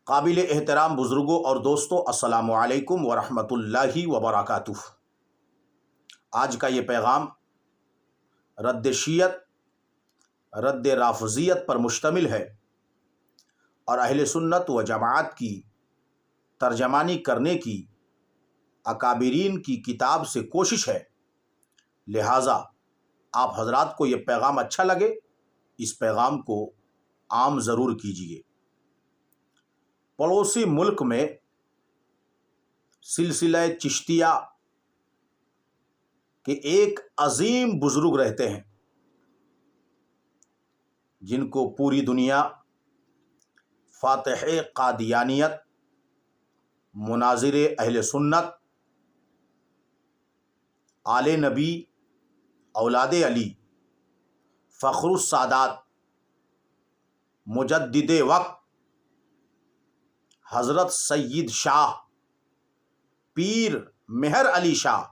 قابل احترام بزرگوں اور دوستوں، السلام علیکم ورحمۃ اللہ وبرکاتہ۔ آج کا یہ پیغام رد شیعت، رد رافضیت پر مشتمل ہے اور اہل سنت و جماعت کی ترجمانی کرنے کی اکابرین کی کتاب سے کوشش ہے، لہٰذا آپ حضرات کو یہ پیغام اچھا لگے، اس پیغام کو عام ضرور کیجیے۔ پڑوسی ملک میں سلسلہ چشتیہ کے ایک عظیم بزرگ رہتے ہیں جن کو پوری دنیا فاتح قادیانیت، مناظر اہل سنت، آل نبی، اولاد علی، فخر السادات، مجدد وقت حضرت سید شاہ پیر مہر علی شاہ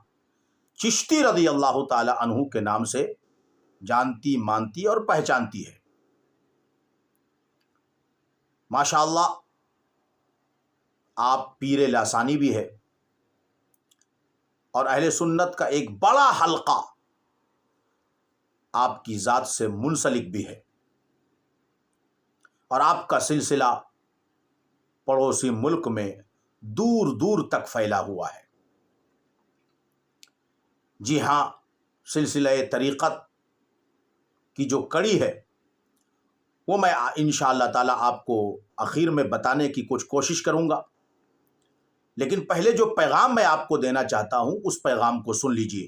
چشتی رضی اللہ تعالی عنہ کے نام سے جانتی، مانتی اور پہچانتی ہے۔ ماشاءاللہ آپ پیر لاسانی بھی ہے اور اہل سنت کا ایک بڑا حلقہ آپ کی ذات سے منسلک بھی ہے، اور آپ کا سلسلہ پڑوسی ملک میں دور دور تک پھیلا ہوا ہے۔ جی ہاں، سلسلہ طریقت کی جو کڑی ہے وہ میں انشاءاللہ تعالیٰ آپ کو اخیر میں بتانے کی کچھ کوشش کروں گا، لیکن پہلے جو پیغام میں آپ کو دینا چاہتا ہوں اس پیغام کو سن لیجئے۔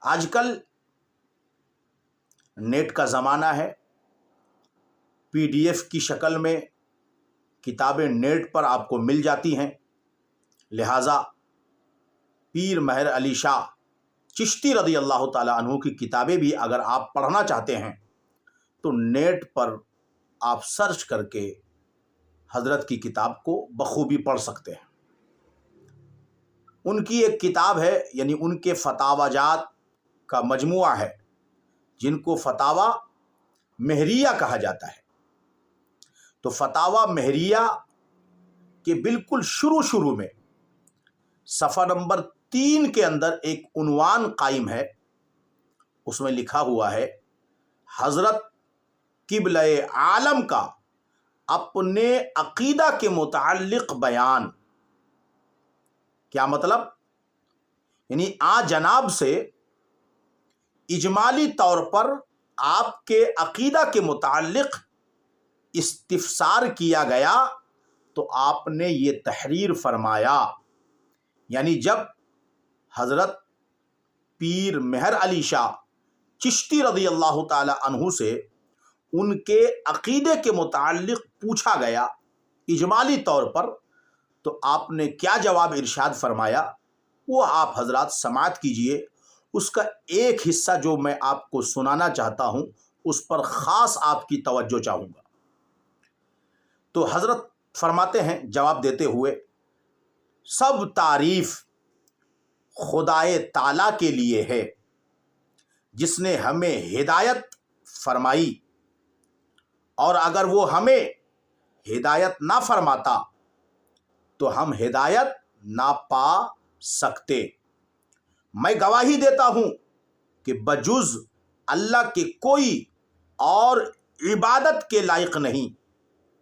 آج کل نیٹ کا زمانہ ہے، PDF کی شکل میں کتابیں نیٹ پر آپ کو مل جاتی ہیں، لہٰذا پیر مہر علی شاہ چشتی رضی اللہ تعالی عنہ کی کتابیں بھی اگر آپ پڑھنا چاہتے ہیں تو نیٹ پر آپ سرچ کر کے حضرت کی کتاب کو بخوبی پڑھ سکتے ہیں۔ ان کی ایک کتاب ہے، یعنی ان کے فتاوی جات کا مجموعہ ہے جن کو فتاوی مہریہ کہا جاتا ہے۔ تو فتاوی مہریہ کے بالکل شروع میں صفحہ نمبر 3 کے اندر ایک عنوان قائم ہے، اس میں لکھا ہوا ہے حضرت قبلہ عالم کا اپنے عقیدہ کے متعلق بیان۔ کیا مطلب؟ یعنی جناب سے اجمالی طور پر آپ کے عقیدہ کے متعلق استفسار کیا گیا تو آپ نے یہ تحریر فرمایا، یعنی جب حضرت پیر مہر علی شاہ چشتی رضی اللہ تعالی عنہ سے ان کے عقیدے کے متعلق پوچھا گیا اجمالی طور پر، تو آپ نے کیا جواب ارشاد فرمایا وہ آپ حضرات سماعت کیجئے۔ اس کا ایک حصہ جو میں آپ کو سنانا چاہتا ہوں اس پر خاص آپ کی توجہ چاہوں گا۔ تو حضرت فرماتے ہیں جواب دیتے ہوئے، سب تعریف خدائے تعالیٰ کے لیے ہے جس نے ہمیں ہدایت فرمائی، اور اگر وہ ہمیں ہدایت نہ فرماتا تو ہم ہدایت نہ پا سکتے۔ میں گواہی دیتا ہوں کہ بجز اللہ کے کوئی اور عبادت کے لائق نہیں،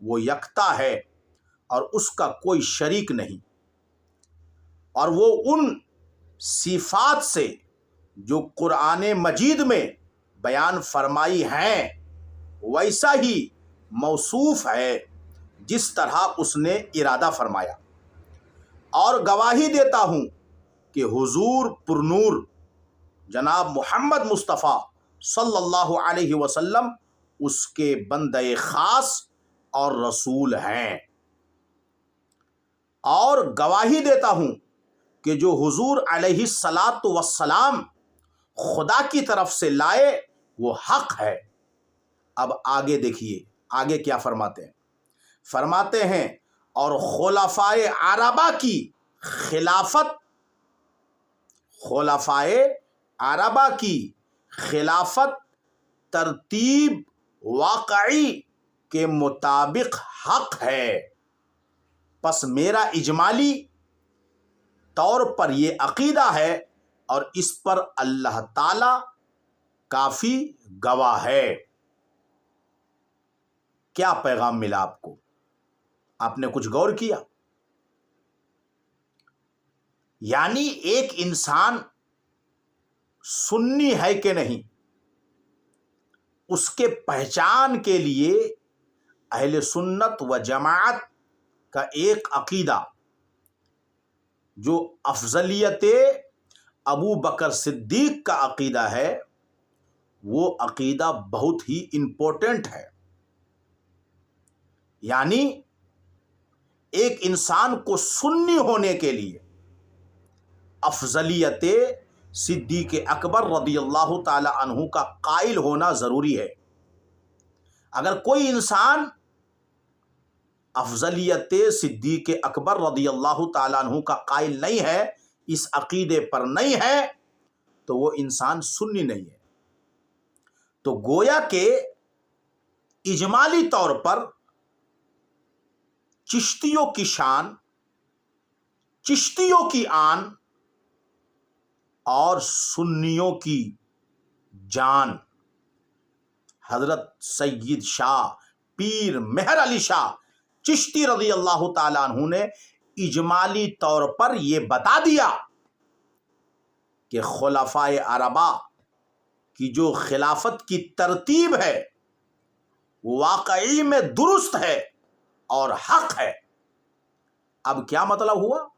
وہ یکتا ہے اور اس کا کوئی شریک نہیں، اور وہ ان صفات سے جو قرآن مجید میں بیان فرمائی ہیں ویسا ہی موصوف ہے جس طرح اس نے ارادہ فرمایا، اور گواہی دیتا ہوں کہ حضور پرنور جناب محمد مصطفیٰ صلی اللہ علیہ وسلم اس کے بندہ خاص اور رسول ہیں، اور گواہی دیتا ہوں کہ جو حضور علیہ الصلاۃ والسلام خدا کی طرف سے لائے وہ حق ہے۔ اب آگے دیکھیے آگے کیا فرماتے ہیں۔ فرماتے ہیں اور خلفائے اربعہ کی خلافت ترتیب واقعی کے مطابق حق ہے، پس میرا اجمالی طور پر یہ عقیدہ ہے اور اس پر اللہ تعالی کافی گواہ ہے۔ کیا پیغام ملا آپ کو؟ آپ نے کچھ غور کیا؟ یعنی ایک انسان سنی ہے کہ نہیں، اس کے پہچان کے لیے اہل سنت و جماعت کا ایک عقیدہ جو افضلیت ابو بکر صدیق کا عقیدہ ہے، وہ عقیدہ بہت ہی امپورٹنٹ ہے۔ یعنی ایک انسان کو سنی ہونے کے لیے افضلیت صدیق اکبر رضی اللہ تعالی عنہ کا قائل ہونا ضروری ہے۔ اگر کوئی انسان افضلیت صدیق اکبر رضی اللہ تعالی عنہ کا قائل نہیں ہے، اس عقیدے پر نہیں ہے، تو وہ انسان سنی نہیں ہے۔ تو گویا کہ اجمالی طور پر چشتیوں کی شان، چشتیوں کی آن اور سنیوں کی جان، حضرت سید شاہ پیر مہر علی شاہ چشتی رضی اللہ تعالیٰ عنہ نے اجمالی طور پر یہ بتا دیا کہ خلفائے اربعہ کی جو خلافت کی ترتیب ہے واقعی میں درست ہے اور حق ہے۔ اب کیا مطلب ہوا؟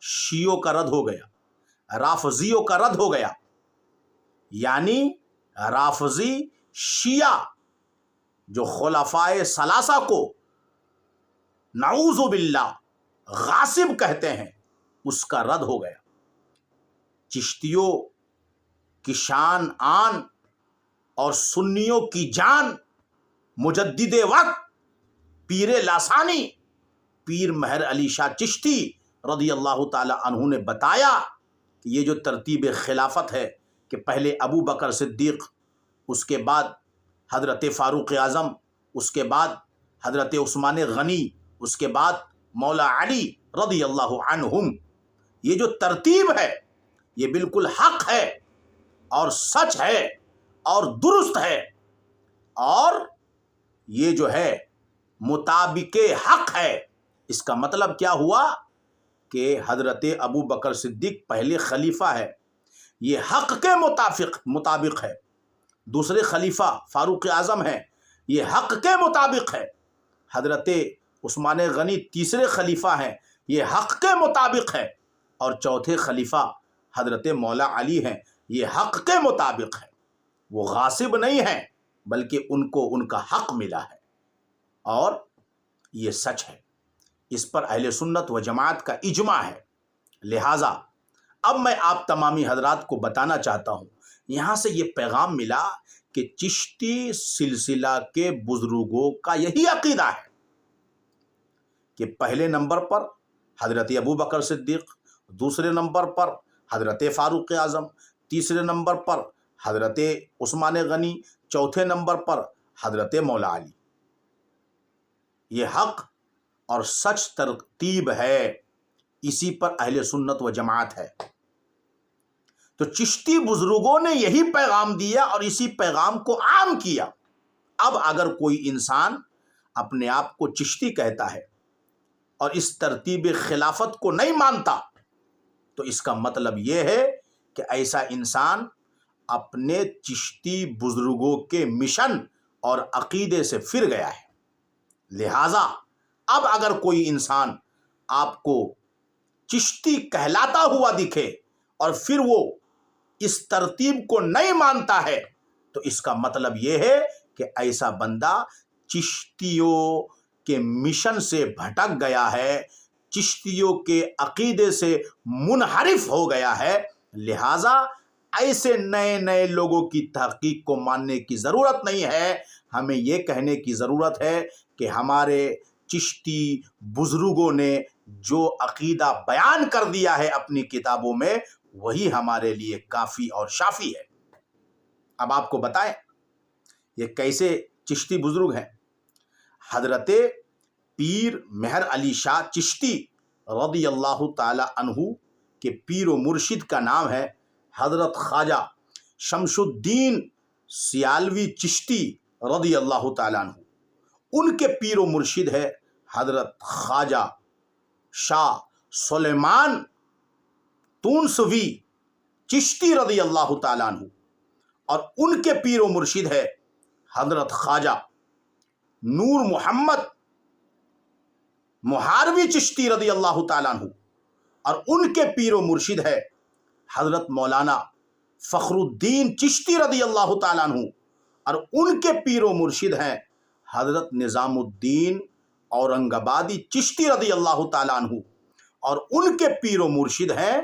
شیعوں کا رد ہو گیا، رافضیوں کا رد ہو گیا۔ یعنی رافضی شیعہ جو خلفائے ثلاثہ کو نعوذ باللہ غاصب کہتے ہیں، اس کا رد ہو گیا۔ چشتیوں کی شان آن اور سنیوں کی جان مجدد وقت پیر لاسانی پیر مہر علی شاہ چشتی رضی اللہ تعالی عنہ نے بتایا کہ یہ جو ترتیب خلافت ہے کہ پہلے ابو بکر صدیق، اس کے بعد حضرت فاروق اعظم، اس کے بعد حضرت عثمان غنی، اس کے بعد مولا علی رضی اللہ عنہم، یہ جو ترتیب ہے یہ بالکل حق ہے اور سچ ہے اور درست ہے، اور یہ جو ہے مطابق حق ہے۔ اس کا مطلب کیا ہوا کہ حضرت ابو بکر صدیق پہلے خلیفہ ہے، یہ حق کے مطابق ہے۔ دوسرے خلیفہ فاروق اعظم ہیں، یہ حق کے مطابق ہے۔ حضرت عثمان غنی تیسرے خلیفہ ہیں، یہ حق کے مطابق ہے۔ اور چوتھے خلیفہ حضرت مولا علی ہیں، یہ حق کے مطابق ہے۔ وہ غاصب نہیں ہیں، بلکہ ان کو ان کا حق ملا ہے اور یہ سچ ہے۔ اس پر اہل سنت و جماعت کا اجماع ہے۔ لہٰذا اب میں آپ تمامی حضرات کو بتانا چاہتا ہوں، یہاں سے یہ پیغام ملا کہ چشتی سلسلہ کے بزرگوں کا یہی عقیدہ ہے کہ پہلے نمبر پر حضرت ابو بکر صدیق، دوسرے نمبر پر حضرت فاروق اعظم، تیسرے نمبر پر حضرت عثمان غنی، چوتھے نمبر پر حضرت مولا علی۔ یہ حق اور سچ ترتیب ہے، اسی پر اہل سنت و جماعت ہے۔ تو چشتی بزرگوں نے یہی پیغام دیا اور اسی پیغام کو عام کیا۔ اب اگر کوئی انسان اپنے آپ کو چشتی کہتا ہے اور اس ترتیب خلافت کو نہیں مانتا، تو اس کا مطلب یہ ہے کہ ایسا انسان اپنے چشتی بزرگوں کے مشن اور عقیدے سے پھر گیا ہے۔ لہٰذا اب اگر کوئی انسان آپ کو چشتی کہلاتا ہوا دکھے اور پھر وہ اس ترتیب کو نہیں مانتا ہے، تو اس کا مطلب یہ ہے کہ ایسا بندہ چشتیوں کے مشن سے بھٹک گیا ہے، چشتیوں کے عقیدے سے منحرف ہو گیا ہے۔ لہٰذا ایسے نئے نئے لوگوں کی تحقیق کو ماننے کی ضرورت نہیں ہے۔ ہمیں یہ کہنے کی ضرورت ہے کہ ہمارے چشتی بزرگوں نے جو عقیدہ بیان کر دیا ہے اپنی کتابوں میں، وہی ہمارے لیے کافی اور شافی ہے۔ اب آپ کو بتائیں یہ کیسے چشتی بزرگ ہیں۔ حضرت پیر مہر علی شاہ چشتی رضی اللہ تعالی عنہ کے پیر و مرشد کا نام ہے حضرت خواجہ شمس الدین سیالوی چشتی رضی اللہ تعالیٰ عنہ. ان کے پیر و مرشد ہے حضرت خواجہ شاہ سلیمان تونسوی چشتی رضی اللہ تعالیٰ عنہ، اور ان کے پیر و مرشد ہے حضرت خواجہ نور محمد محاروی چشتی رضی اللہ تعالیٰ عنہ، اور ان کے پیر و مرشد ہے حضرت مولانا فخر الدین چشتی رضی اللہ تعالیٰ عنہ، اور ان کے پیر و مرشد ہیں حضرت نظام الدین اورنگ آبادی چشتی رضی اللہ تعالیٰ عنہ، اور ان کے پیر و مرشد ہیں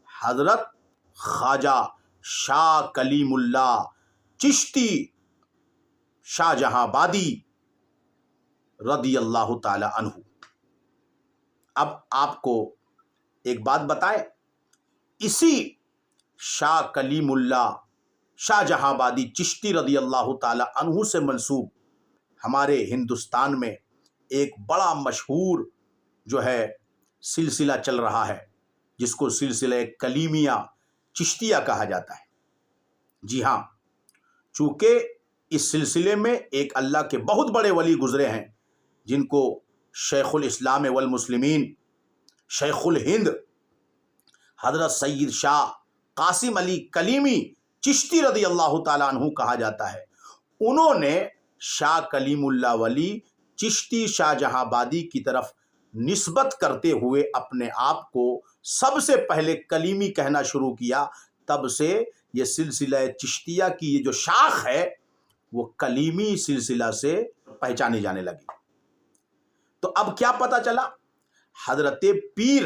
حضرت خواجہ شاہ کلیم اللہ چشتی شاہ جہاں آبادی رضی اللہ تعالیٰ عنہ. اب آپ کو ایک بات بتائیں، اسی شاہ کلیم اللہ شاہ جہاں آبادی چشتی رضی اللہ تعالیٰ عنہ سے منسوب ہمارے ہندوستان میں ایک بڑا مشہور جو ہے سلسلہ چل رہا ہے، جس کو سلسلہ کلیمیہ چشتیہ کہا جاتا ہے. جی ہاں، چونکہ اس سلسلے میں ایک اللہ کے بہت بڑے ولی گزرے ہیں، جن کو شیخ الاسلام والمسلمین شیخ الہند حضرت سید شاہ قاسم علی کلیمی چشتی رضی اللہ تعالیٰ عنہ کہا جاتا ہے. انہوں نے شاہ کلیم اللہ ولی چشتی شاہ جہاں آبادی کی طرف نسبت کرتے ہوئے اپنے آپ کو سب سے پہلے کلیمی کہنا شروع کیا. تب سے یہ سلسلہ چشتیہ کی یہ جو شاخ ہے وہ کلیمی سلسلہ سے پہچانی جانے لگی. تو اب کیا پتہ چلا؟ حضرت پیر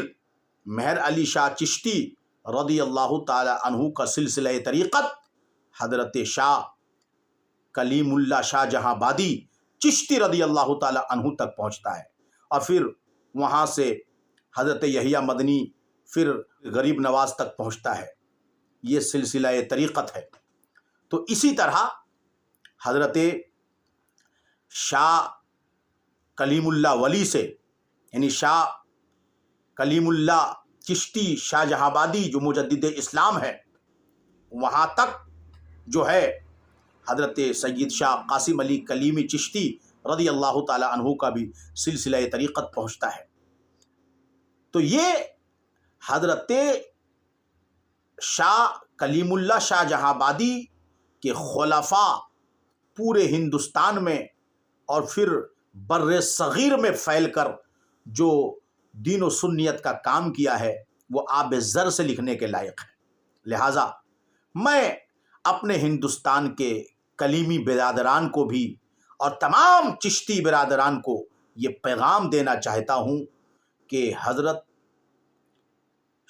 مہر علی شاہ چشتی رضی اللہ تعالی عنہ کا سلسلہ طریقت حضرت شاہ کلیم اللہ شاہ جہاں آبادی چشتی رضی اللہ تعالی عنہ تک پہنچتا ہے، اور پھر وہاں سے حضرت یحییٰ مدنی پھر غریب نواز تک پہنچتا ہے. یہ سلسلہ طریقت ہے. تو اسی طرح حضرت شاہ کلیم اللہ ولی سے، یعنی شاہ کلیم اللہ چشتی شاہ جہاں آبادی جو مجدد اسلام ہے، وہاں تک جو ہے حضرت سید شاہ قاسم علی کلیمی چشتی رضی اللہ تعالی عنہ کا بھی سلسلہ طریقت پہنچتا ہے. تو یہ حضرت شاہ کلیم اللہ شاہ جہاں آبادی کے خلفاء پورے ہندوستان میں اور پھر بر صغیر میں پھیل کر جو دین و سنیت کا کام کیا ہے وہ آب زر سے لکھنے کے لائق ہے. لہٰذا میں اپنے ہندوستان کے کلیمی برادران کو بھی اور تمام چشتی برادران کو یہ پیغام دینا چاہتا ہوں کہ حضرت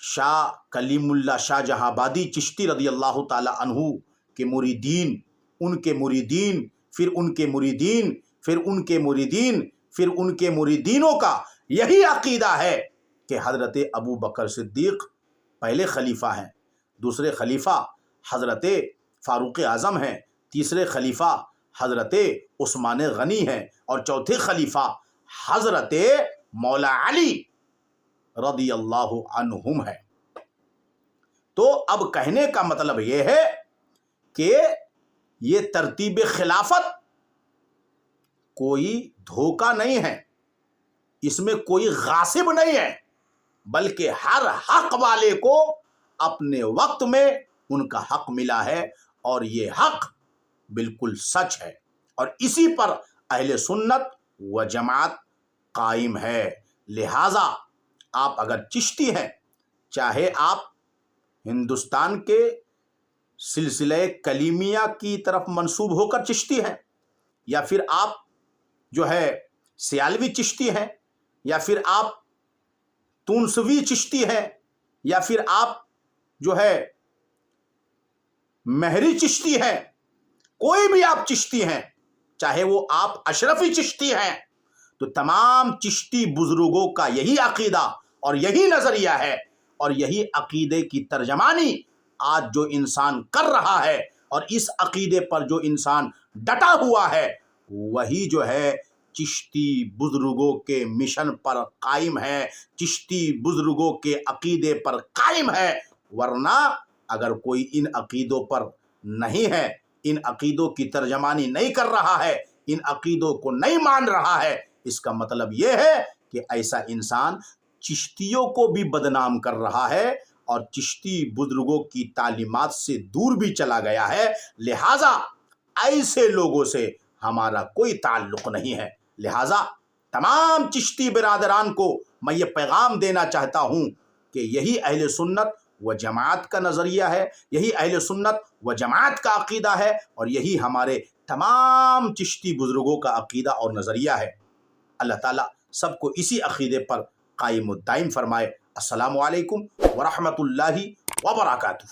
شاہ کلیم اللہ شاہ جہاں آبادی چشتی رضی اللہ تعالی عنہ کے مریدین، ان کے مریدین، پھر ان کے مریدین، پھر ان کے مریدین، پھر ان کے مریدینوں کا یہی عقیدہ ہے کہ حضرت ابو بکر صدیق پہلے خلیفہ ہیں، دوسرے خلیفہ حضرت فاروق اعظم ہیں، تیسرے خلیفہ حضرت عثمان غنی ہیں، اور چوتھے خلیفہ حضرت مولا علی رضی اللہ عنہم ہے. تو اب کہنے کا مطلب یہ ہے کہ یہ ترتیب خلافت کوئی دھوکہ نہیں ہے، اس میں کوئی غاصب نہیں ہے، بلکہ ہر حق والے کو اپنے وقت میں ان کا حق ملا ہے، اور یہ حق بالکل سچ ہے، اور اسی پر اہل سنت و جماعت قائم ہے. لہٰذا آپ اگر چشتی ہیں، چاہے آپ ہندوستان کے سلسلہ کلیمیہ کی طرف منسوب ہو کر چشتی ہیں، یا پھر آپ جو ہے سیالوی چشتی ہیں، یا پھر آپ تونسوی چشتی ہیں، یا پھر آپ جو ہے مہری چشتی ہیں، کوئی بھی آپ چشتی ہیں، چاہے وہ آپ اشرفی چشتی ہیں، تو تمام چشتی بزرگوں کا یہی عقیدہ اور یہی نظریہ ہے، اور یہی عقیدے کی ترجمانی آج جو انسان کر رہا ہے اور اس عقیدے پر جو انسان ڈٹا ہوا ہے، وہی جو ہے چشتی بزرگوں کے مشن پر قائم ہے، چشتی بزرگوں کے عقیدے پر قائم ہے، ورنہ اگر کوئی ان عقیدوں پر نہیں ہے، ان عقیدوں کی ترجمانی نہیں کر رہا ہے، ان عقیدوں کو نہیں مان رہا ہے، اس کا مطلب یہ ہے کہ ایسا انسان چشتیوں کو بھی بدنام کر رہا ہے اور چشتی بزرگوں کی تعلیمات سے دور بھی چلا گیا ہے۔ لہٰذا ایسے لوگوں سے ہمارا کوئی تعلق نہیں ہے۔ لہٰذا تمام چشتی برادران کو میں یہ پیغام دینا چاہتا ہوں کہ یہی اہل سنت و جماعت کا نظریہ ہے، یہی اہل سنت و جماعت کا عقیدہ ہے، اور یہی ہمارے تمام چشتی بزرگوں کا عقیدہ اور نظریہ ہے۔ اللہ تعالیٰ سب کو اسی عقیدے پر قائم و دائم فرمائے۔ السلام علیکم ورحمۃ اللہ وبرکاتہ۔